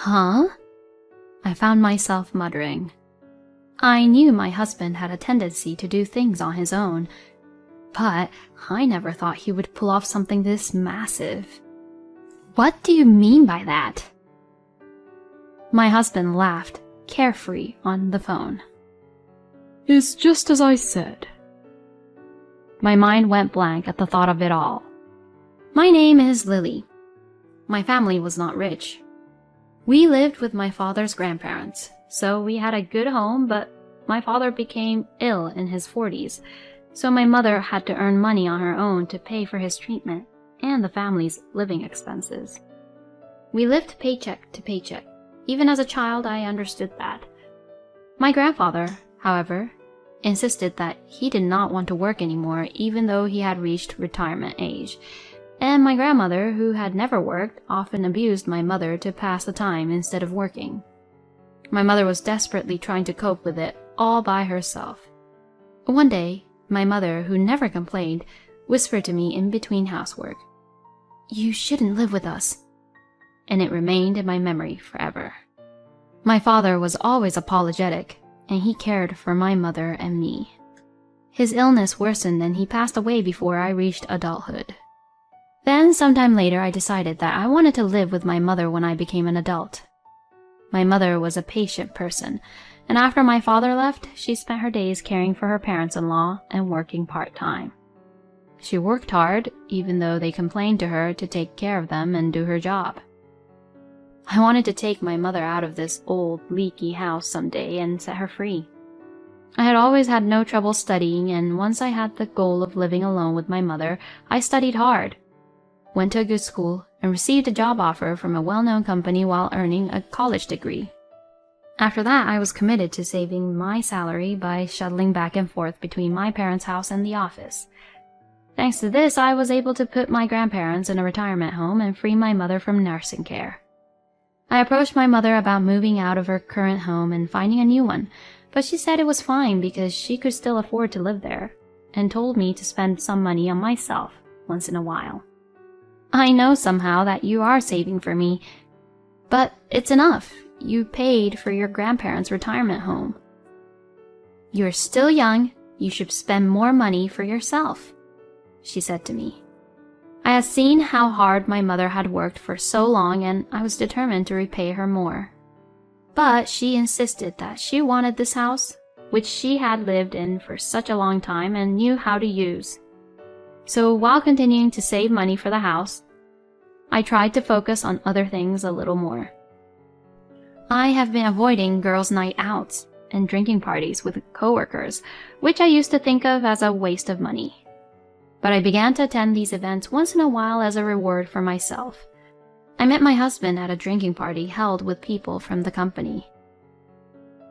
Huh? I found myself muttering. I knew my husband had a tendency to do things on his own, but I never thought he would pull off something this massive. What do you mean by that? My husband laughed, carefree on the phone. It's just as I said. My mind went blank at the thought of it all. My name is Lily. My family was not rich. We lived with my father's grandparents, so we had a good home, but my father became ill in his 40s, so my mother had to earn money on her own to pay for his treatment and the family's living expenses. We lived paycheck to paycheck. Even as a child, I understood that. My grandfather, however, insisted that he did not want to work anymore even though he had reached retirement age, and my grandmother, who had never worked, often abused my mother to pass the time instead of working. My mother was desperately trying to cope with it all by herself. One day, my mother, who never complained, whispered to me in between housework, "You shouldn't live with us," and it remained in my memory forever. My father was always apologetic, and he cared for my mother and me. His illness worsened and he passed away before I reached adulthood. Then, sometime later, I decided that I wanted to live with my mother when I became an adult. My mother was a patient person, and after my father left, she spent her days caring for her parents-in-law and working part-time. She worked hard, even though they complained to her to take care of them and do her job. I wanted to take my mother out of this old, leaky house someday and set her free. I had always had no trouble studying, and once I had the goal of living alone with my mother, I studied hard, went to a good school, and received a job offer from a well-known company while earning a college degree. After that, I was committed to saving my salary by shuttling back and forth between my parents' house and the office. Thanks to this, I was able to put my grandparents in a retirement home and free my mother from nursing care. I approached my mother about moving out of her current home and finding a new one, but she said it was fine because she could still afford to live there, and told me to spend some money on myself once in a while. I know somehow that you are saving for me, but it's enough. You paid for your grandparents' retirement home. You're still young. You should spend more money for yourself, she said to me. I had seen how hard my mother had worked for so long, and I was determined to repay her more. But she insisted that she wanted this house, which she had lived in for such a long time and knew how to use. So while continuing to save money for the house, I tried to focus on other things a little more. I have been avoiding girls' night outs and drinking parties with coworkers, which I used to think of as a waste of money. But I began to attend these events once in a while as a reward for myself. I met my husband at a drinking party held with people from the company.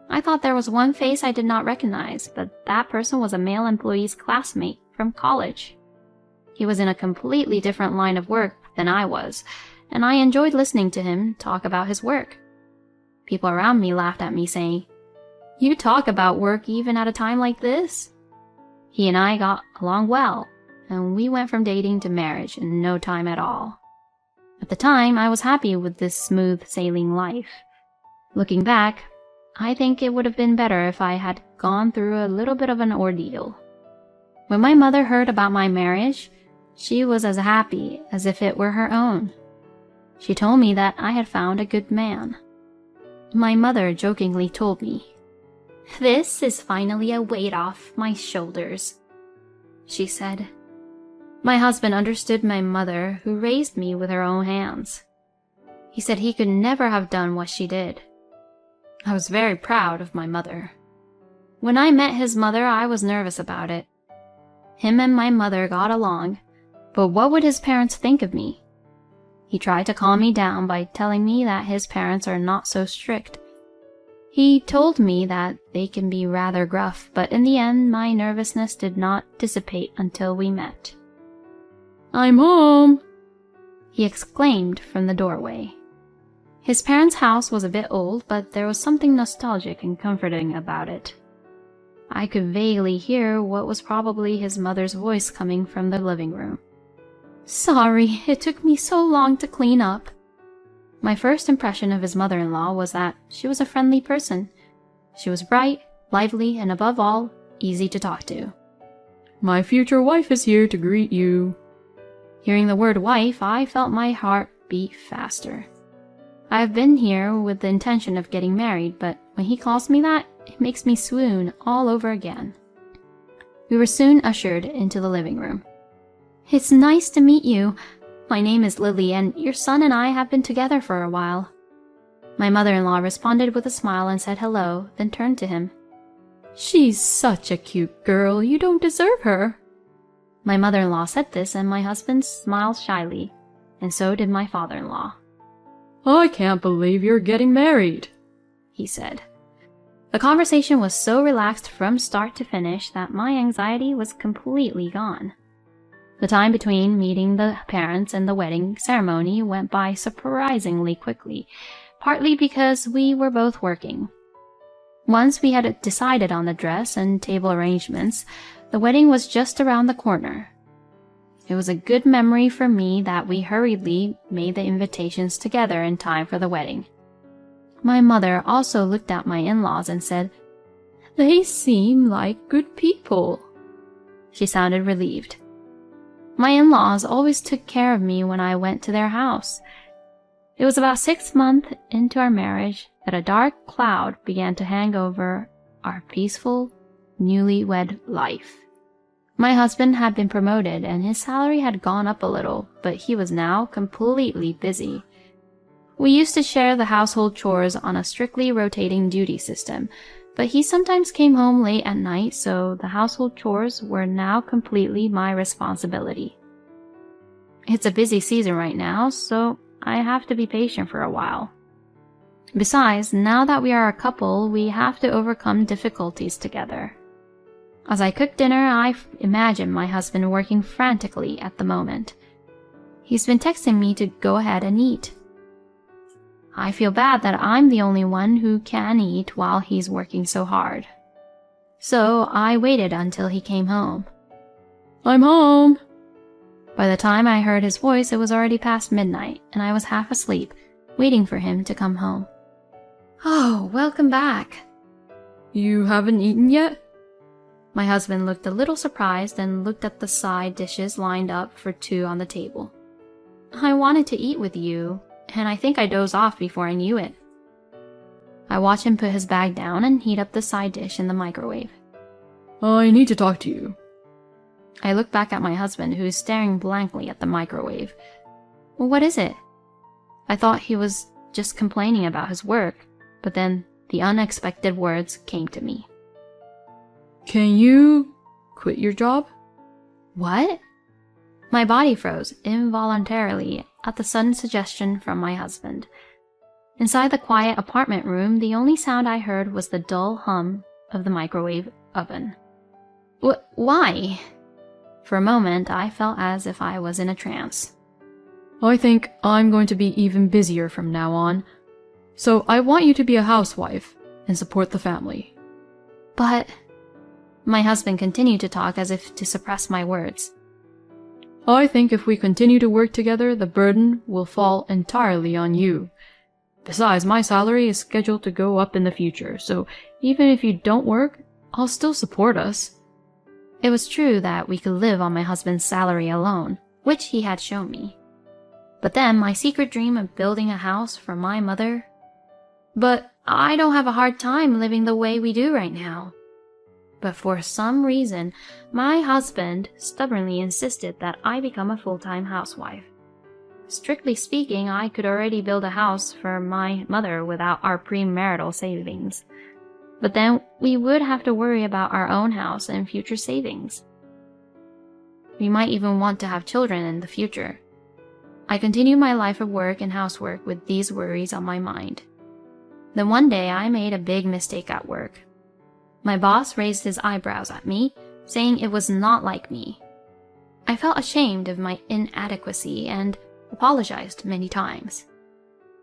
I thought there was one face I did not recognize, but that person was a male employee's classmate from college. He was in a completely different line of work than I was, and I enjoyed listening to him talk about his work. People around me laughed at me, saying, "You talk about work even at a time like this?" He and I got along well, and we went from dating to marriage in no time at all. At the time, I was happy with this smooth sailing life. Looking back, I think it would have been better if I had gone through a little bit of an ordeal. When my mother heard about my marriage, she was as happy as if it were her own. She told me that I had found a good man. My mother jokingly told me, "This is finally a weight off my shoulders," she said. My husband understood my mother, who raised me with her own hands. He said he could never have done what she did. I was very proud of my mother. When I met his mother, I was nervous about it. Him and my mother got along, but what would his parents think of me? He tried to calm me down by telling me that his parents are not so strict. He told me that they can be rather gruff, but in the end, my nervousness did not dissipate until we met. "I'm home," he exclaimed from the doorway. His parents' house was a bit old, but there was something nostalgic and comforting about it. I could vaguely hear what was probably his mother's voice coming from the living room. "Sorry, it took me so long to clean up." My first impression of his mother-in-law was that she was a friendly person. She was bright, lively, and above all, easy to talk to. My future wife is here to greet you. Hearing the word wife, I felt my heart beat faster. I have been here with the intention of getting married, but when he calls me that, it makes me swoon all over again. We were soon ushered into the living room. It's nice to meet you. My name is Lily, and your son and I have been together for a while. My mother-in-law responded with a smile and said hello, then turned to him. She's such a cute girl, you don't deserve her. My mother-in-law said this, and my husband smiled shyly, and so did my father-in-law. I can't believe you're getting married, he said. The conversation was so relaxed from start to finish that my anxiety was completely gone. The time between meeting the parents and the wedding ceremony went by surprisingly quickly, partly because we were both working. Once we had decided on the dress and table arrangements, the wedding was just around the corner. It was a good memory for me that we hurriedly made the invitations together in time for the wedding. My mother also looked at my in-laws and said, They seem like good people. She sounded relieved. My in-laws always took care of me when I went to their house. It was about 6 months into our marriage that a dark cloud began to hang over our peaceful, newlywed life. My husband had been promoted and his salary had gone up a little, but he was now completely busy. We used to share the household chores on a strictly rotating duty system, but he sometimes came home late at night, so the household chores were now completely my responsibility. It's a busy season right now, so I have to be patient for a while. Besides, now that we are a couple, we have to overcome difficulties together. As I cook dinner, I imagine my husband working frantically at the moment. He's been texting me to go ahead and eat. I feel bad that I'm the only one who can eat while he's working so hard. So I waited until he came home. I'm home. By the time I heard his voice, it was already past midnight, and I was half asleep, waiting for him to come home. Oh, welcome back. You haven't eaten yet? My husband looked a little surprised and looked at the side dishes lined up for two on the table. I wanted to eat with you, and I think I dozed off before I knew it. I watched him put his bag down and heat up the side dish in the microwave. I need to talk to you. I looked back at my husband, who was staring blankly at the microwave. What is it? I thought he was just complaining about his work, but then the unexpected words came to me. Can you quit your job? What? My body froze involuntarily at the sudden suggestion from my husband. Inside the quiet apartment room, the only sound I heard was the dull hum of the microwave oven. Why? For a moment, I felt as if I was in a trance. I think I'm going to be even busier from now on, so I want you to be a housewife and support the family. But... My husband continued to talk as if to suppress my words. I think if we continue to work together, the burden will fall entirely on you. Besides, my salary is scheduled to go up in the future, so even if you don't work, I'll still support us. It was true that we could live on my husband's salary alone, which he had shown me. But then my secret dream of building a house for my mother... But I don't have a hard time living the way we do right now. But for some reason, my husband stubbornly insisted that I become a full-time housewife. Strictly speaking, I could already build a house for my mother without our premarital savings. But then we would have to worry about our own house and future savings. We might even want to have children in the future. I continued my life of work and housework with these worries on my mind. Then one day I made a big mistake at work. My boss raised his eyebrows at me, saying it was not like me. I felt ashamed of my inadequacy and apologized many times.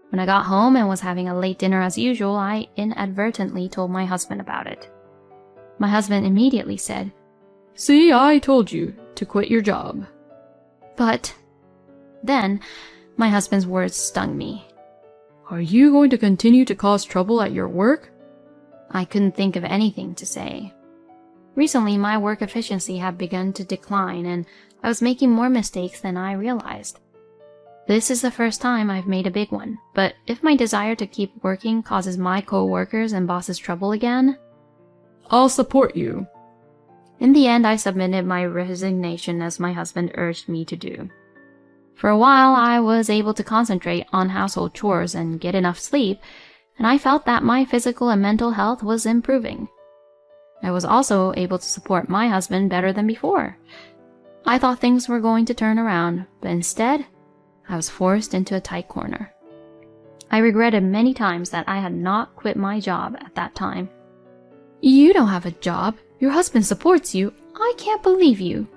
When I got home and was having a late dinner as usual, I inadvertently told my husband about it. My husband immediately said, See, I told you to quit your job. But then my husband's words stung me. Are you going to continue to cause trouble at your work? I couldn't think of anything to say. Recently, my work efficiency had begun to decline, and I was making more mistakes than I realized. This is the first time I've made a big one, but if my desire to keep working causes my co-workers and bosses trouble again, I'll support you. In the end, I submitted my resignation as my husband urged me to do. For a while, I was able to concentrate on household chores and get enough sleep, and I felt that my physical and mental health was improving. I was also able to support my husband better than before. I thought things were going to turn around, but instead, I was forced into a tight corner. I regretted many times that I had not quit my job at that time. You don't have a job. Your husband supports you. I can't believe you.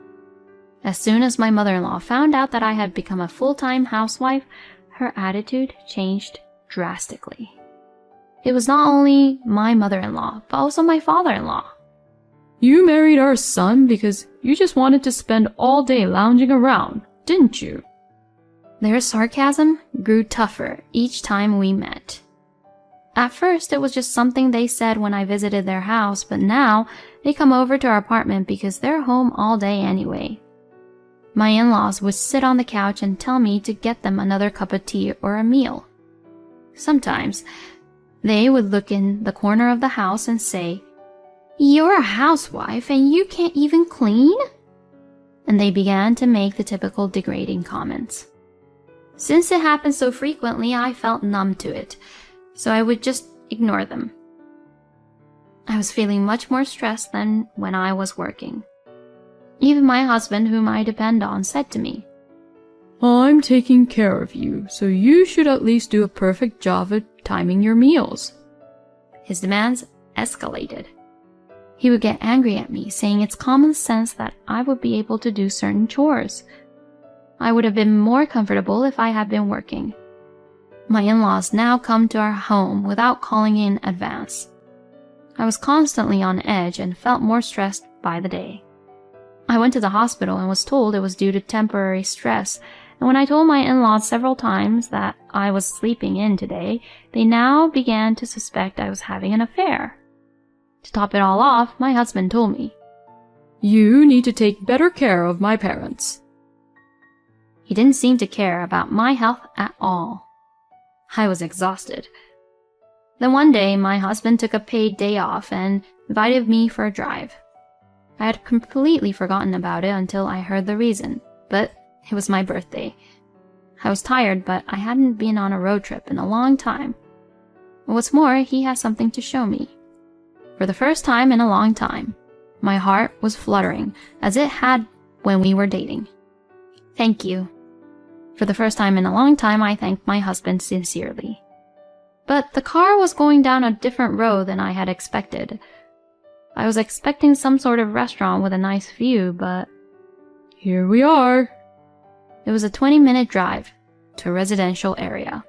As soon as my mother-in-law found out that I had become a full-time housewife, her attitude changed drastically. It was not only my mother-in-law, but also my father-in-law. You married our son because you just wanted to spend all day lounging around, didn't you? Their sarcasm grew tougher each time we met. At first, it was just something they said when I visited their house, but now they come over to our apartment because they're home all day anyway. My in-laws would sit on the couch and tell me to get them another cup of tea or a meal. Sometimes, they would look in the corner of the house and say, "You're a housewife and you can't even clean?" And they began to make the typical degrading comments. Since it happened so frequently, I felt numb to it, so I would just ignore them. I was feeling much more stressed than when I was working. Even my husband, whom I depend on, said to me, I'm taking care of you, so you should at least do a perfect job at timing your meals. His demands escalated. He would get angry at me, saying it's common sense that I would be able to do certain chores. I would have been more comfortable if I had been working. My in-laws now come to our home without calling in advance. I was constantly on edge and felt more stressed by the day. I went to the hospital and was told it was due to temporary stress, and when I told my in-laws several times that I was sleeping in today, they now began to suspect I was having an affair. To top it all off, my husband told me, You need to take better care of my parents. He didn't seem to care about my health at all. I was exhausted. Then one day, my husband took a paid day off and invited me for a drive. I had completely forgotten about it until I heard the reason, but it was my birthday. I was tired, but I hadn't been on a road trip in a long time. And what's more, he had something to show me. For the first time in a long time, my heart was fluttering, as it had when we were dating. Thank you. For the first time in a long time, I thanked my husband sincerely. But the car was going down a different road than I had expected. I was expecting some sort of restaurant with a nice view, but here we are. It was a 20-minute drive to a residential area.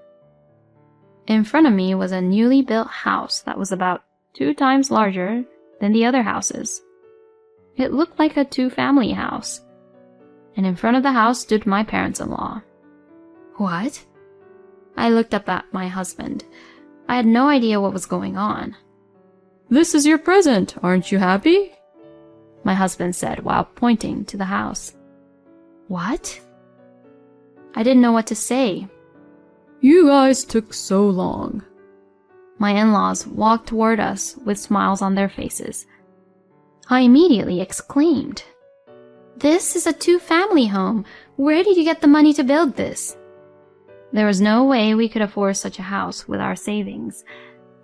In front of me was a newly built house that was about 2 times larger than the other houses. It looked like a 2-family house, and in front of the house stood my parents-in-law. What? I looked up at my husband. I had no idea what was going on. This is your present, aren't you happy? My husband said while pointing to the house. What? I didn't know what to say. You guys took so long. My in-laws walked toward us with smiles on their faces. I immediately exclaimed, "This is a 2-family home. Where did you get the money to build this?" There was no way we could afford such a house with our savings,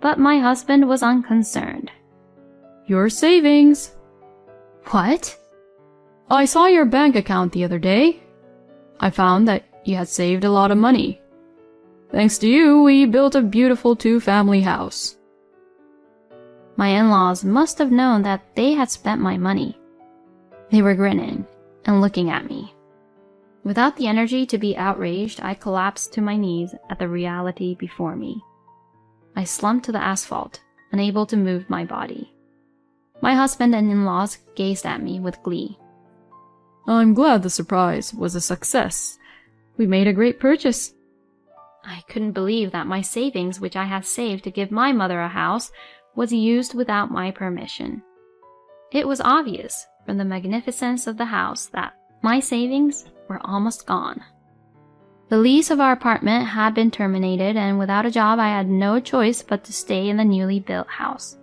but my husband was unconcerned. Your savings. What? I saw your bank account the other day. I found that you had saved a lot of money. Thanks to you, we built a beautiful 2-family house. My in-laws must have known that they had spent my money. They were grinning and looking at me. Without the energy to be outraged, I collapsed to my knees at the reality before me. I slumped to the asphalt, unable to move my body. My husband and in-laws gazed at me with glee. I'm glad the surprise was a success. We made a great purchase. I couldn't believe that my savings, which I had saved to give my mother a house, was used without my permission. It was obvious from the magnificence of the house that my savings were almost gone. The lease of our apartment had been terminated, and without a job I had no choice but to stay in the newly built house.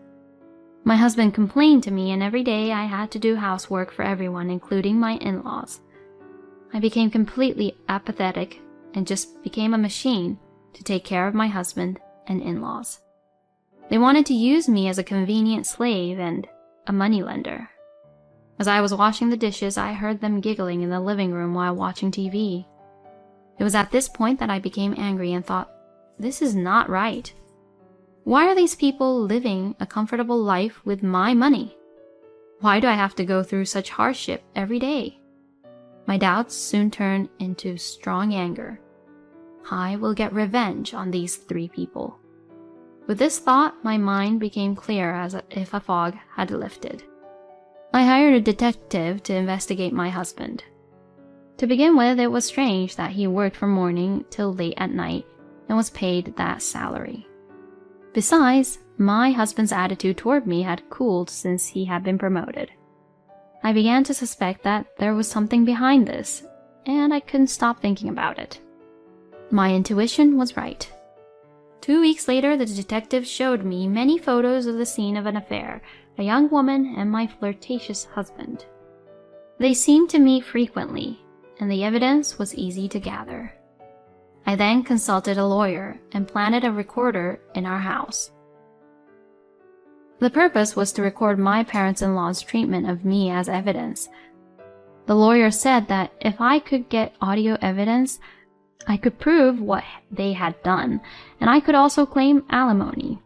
My husband complained to me, and every day I had to do housework for everyone, including my in-laws. I became completely apathetic and just became a machine to take care of my husband and in-laws. They wanted to use me as a convenient slave and a moneylender. As I was washing the dishes, I heard them giggling in the living room while watching TV. It was at this point that I became angry and thought, this is not right. Why are these people living a comfortable life with my money? Why do I have to go through such hardship every day? My doubts soon turned into strong anger. I will get revenge on these 3 people. With this thought, my mind became clear as if a fog had lifted. I hired a detective to investigate my husband. To begin with, it was strange that he worked from morning till late at night and was paid that salary. Besides, my husband's attitude toward me had cooled since he had been promoted. I began to suspect that there was something behind this, and I couldn't stop thinking about it. My intuition was right. 2 weeks later, the detective showed me many photos of the scene of an affair, a young woman and my flirtatious husband. They seemed to meet frequently, and the evidence was easy to gather. I then consulted a lawyer and planted a recorder in our house. The purpose was to record my parents-in-law's treatment of me as evidence. The lawyer said that if I could get audio evidence, I could prove what they had done, and I could also claim alimony.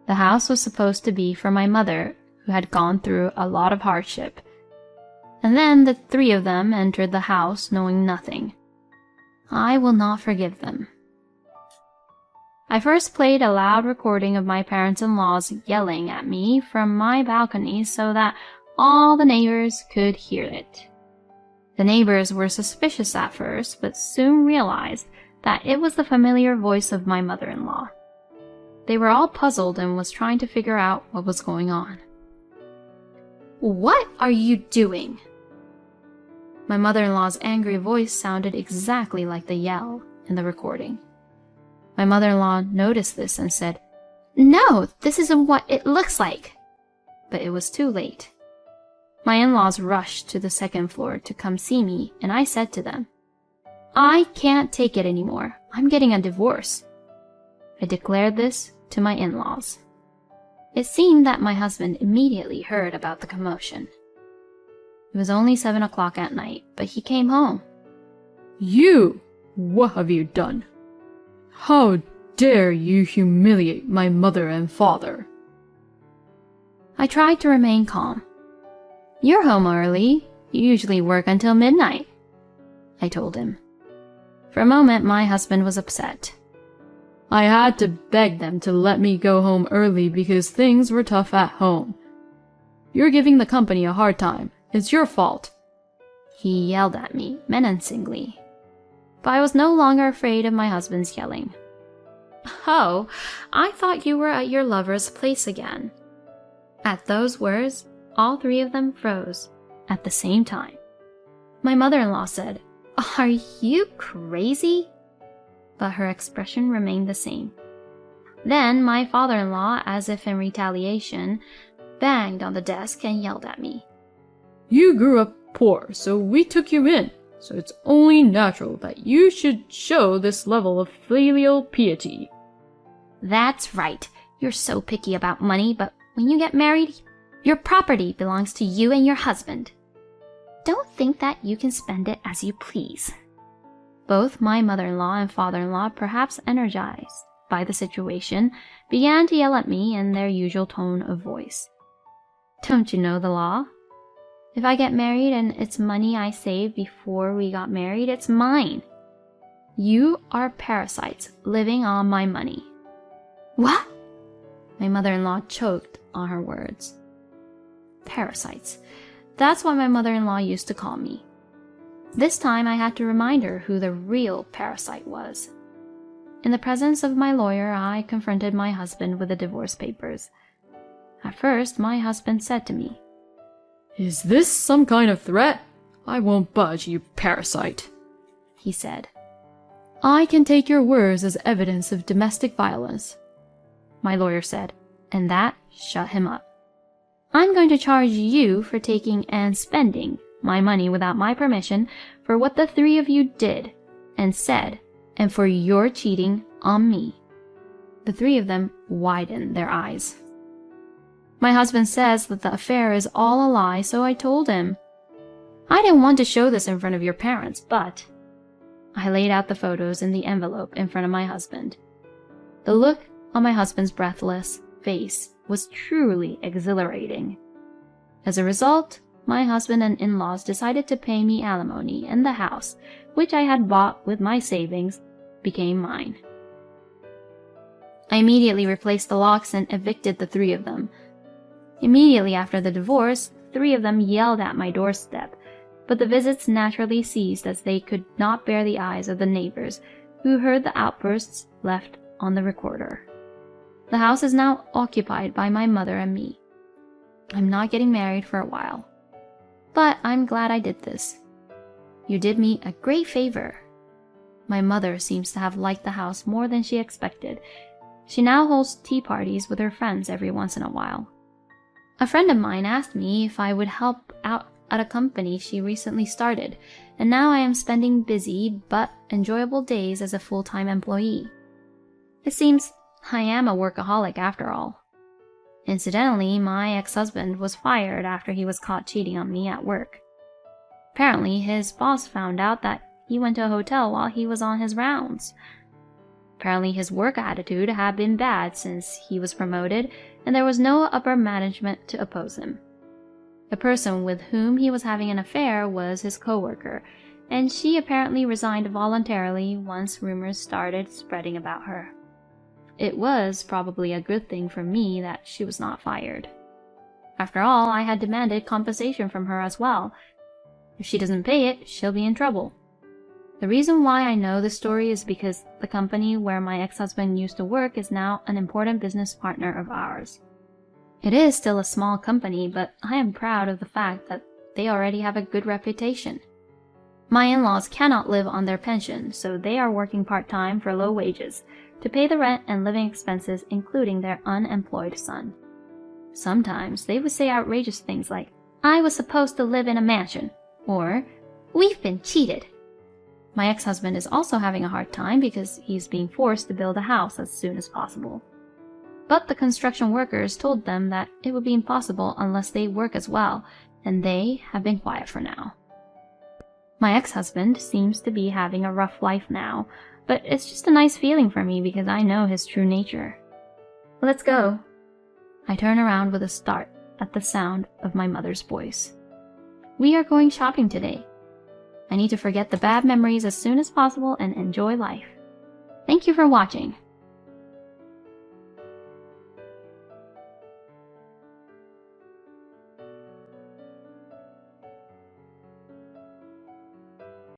The house was supposed to be for my mother, who had gone through a lot of hardship. And then the 3 of them entered the house knowing nothing. I will not forgive them. I first played a loud recording of my parents-in-laws yelling at me from my balcony so that all the neighbors could hear it. The neighbors were suspicious at first, but soon realized that it was the familiar voice of my mother-in-law. They were all puzzled and was trying to figure out what was going on. "What are you doing?" My mother-in-law's angry voice sounded exactly like the yell in the recording. My mother-in-law noticed this and said, "No, this isn't what it looks like." But it was too late. My in-laws rushed to the 2nd floor to come see me, and I said to them, "I can't take it anymore. I'm getting a divorce." I declared this to my in-laws. It seemed that my husband immediately heard about the commotion. It was only 7 o'clock at night, but he came home. "You! What have you done? How dare you humiliate my mother and father?" I tried to remain calm. "You're home early. You usually work until midnight," I told him. For a moment, my husband was upset. "I had to beg them to let me go home early because things were tough at home. You're giving the company a hard time. It's your fault." He yelled at me menacingly, but I was no longer afraid of my husband's yelling. "Oh, I thought you were at your lover's place again." At those words, all 3 of them froze at the same time. My mother-in-law said, "Are you crazy?" But her expression remained the same. Then my father-in-law, as if in retaliation, banged on the desk and yelled at me. "You grew up poor, so we took you in. So it's only natural that you should show this level of filial piety." "That's right. You're so picky about money, but when you get married, your property belongs to you and your husband. Don't think that you can spend it as you please." Both my mother-in-law and father-in-law, perhaps energized by the situation, began to yell at me in their usual tone of voice. "Don't you know the law? If I get married and it's money I saved before we got married, it's mine. You are parasites living on my money." "What?" My mother-in-law choked on her words. Parasites. That's what my mother-in-law used to call me. This time I had to remind her who the real parasite was. In the presence of my lawyer, I confronted my husband with the divorce papers. At first, my husband said to me, "Is this some kind of threat? I won't budge, you parasite." He said. "I can take your words as evidence of domestic violence," my lawyer said, and that shut him up. "I'm going to charge you for taking and spending my money without my permission for what the three of you did and said, and for your cheating on me." The three of them widened their eyes. My husband says that the affair is all a lie, so I told him. I didn't want to show this in front of your parents, but I laid out the photos in the envelope in front of my husband. The look on my husband's breathless face was truly exhilarating. As a result, my husband and in-laws decided to pay me alimony, and the house, which I had bought with my savings, became mine. I immediately replaced the locks and evicted the three of them. Immediately after the divorce, three of them yelled at my doorstep, but the visits naturally ceased as they could not bear the eyes of the neighbors, who heard the outbursts left on the recorder. The house is now occupied by my mother and me. I'm not getting married for a while, but I'm glad I did this. You did me a great favor. My mother seems to have liked the house more than she expected. She now holds tea parties with her friends every once in a while. A friend of mine asked me if I would help out at a company she recently started, and now I am spending busy but enjoyable days as a full-time employee. It seems I am a workaholic after all. Incidentally, my ex-husband was fired after he was caught cheating on me at work. Apparently, his boss found out that he went to a hotel while he was on his rounds. Apparently, his work attitude had been bad since he was promoted, and there was no upper management to oppose him. The person with whom he was having an affair was his coworker, and she apparently resigned voluntarily once rumors started spreading about her. It was probably a good thing for me that she was not fired. After all, I had demanded compensation from her as well. If she doesn't pay it, she'll be in trouble. The reason why I know this story is because the company where my ex-husband used to work is now an important business partner of ours. It is still a small company, but I am proud of the fact that they already have a good reputation. My in-laws cannot live on their pension, so they are working part-time for low wages to pay the rent and living expenses, including their unemployed son. Sometimes they would say outrageous things like, "I was supposed to live in a mansion," or "We've been cheated." My ex-husband is also having a hard time because he's being forced to build a house as soon as possible. But the construction workers told them that it would be impossible unless they work as well, and they have been quiet for now. My ex-husband seems to be having a rough life now, but it's just a nice feeling for me because I know his true nature. Let's go. I turn around with a start at the sound of my mother's voice. We are going shopping today. I need to forget the bad memories as soon as possible and enjoy life. Thank you for watching.